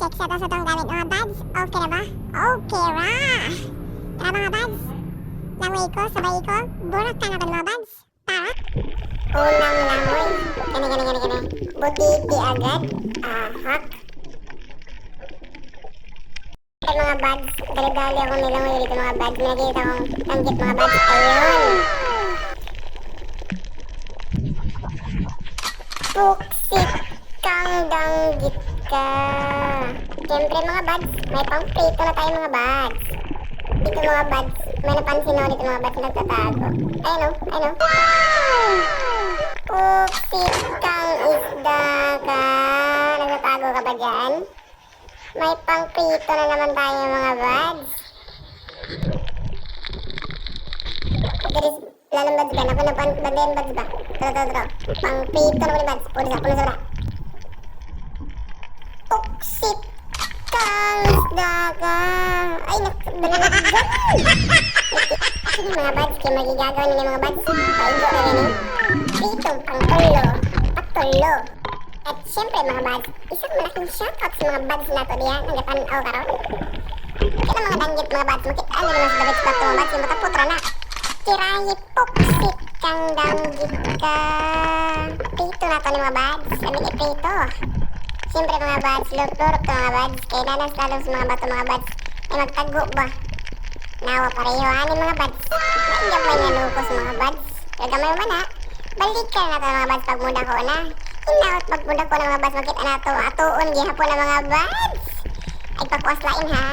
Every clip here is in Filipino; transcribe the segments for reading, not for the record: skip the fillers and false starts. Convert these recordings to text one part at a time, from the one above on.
check sa to sa tong gamit mga buds. Okay na ba? Okay ra! Tara mga buds. Langoy ko, sabay ko. Burak ka natin mga buds. Tara! Unang langoy. Gani. Butiti agad. Ahak. Mga buds, dali-dali akong nilangoy dito mga buds. May nakikita akong tanggit mga buds. Ayun! Puksit kang danggit ka. Siyempre mga buds, may pang-prito na tayo mga buds. Dito mga buds, may napansin ako dito mga buds nagtatago. Ayun o. Puksit kang isda ka. Nagtatago ka ba dyan? May pang-prito na naman tayo mga buds. Guys, lalang buds ba? Naku na bandayan buds ba? Tara. Pang-prito naman buds. Puno sa. Puksit kang isda ka. Ay, nakabalik dyan. Sige mga buds, kaya magigagawa nila mga buds. Paigo na rin eh. Pritong pang-tulo. Patulo. At syempre mga buds, isang malaking shoutout sa mga buds na to diyan. Nagkatanaw karon. Kaya mga danggit mga buds, makita ano naman sa dagat sa mga buds. Yung mataputra na. Tirahi puksit kang danggit ka. Prito na to ni mga buds. Sabi ni prito. Siyempre mga buds, lurok to mga buds. Kaya nanas lalong sa mga bato mga buds. Ay magtago ba? Nawa pareho ani mga buds. Nainggabay nga lukos mga buds. Kagamay man ha. Balikan na to mga buds pag muda ko na. Inaot pag muda ko na mga buds. Makita na to atuon gihapon na mga buds. Ay pakuas lain ha.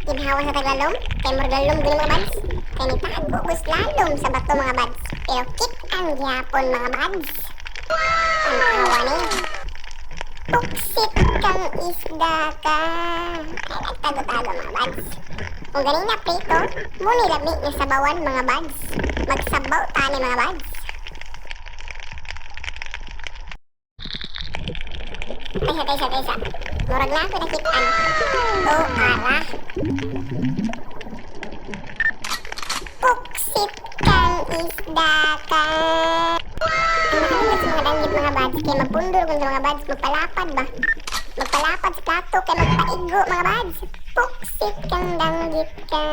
Ginhawa sa taglalom. Kay murgalom gini mga buds. Kaya nitago gus lalom sa bato mga buds. Pero kit ang gihapon mga buds. Ang awa ni. Puksit kang isda ka. Ay nagtago-tago mga buds. Kung ganina prito, muni labi nga sabawan mga buds. Magsabaw tani mga buds. Taysa. Murag na ako nakitaan. Ara. Puksit kang isda ka. Ang nakalimutan sa mga danggit mga buds. Kaya magpundol kung sa mga buds. Magpalapad ba? Magpalapad sa plato. Kaya magpaigo mga buds. Puksit kang danggit ka.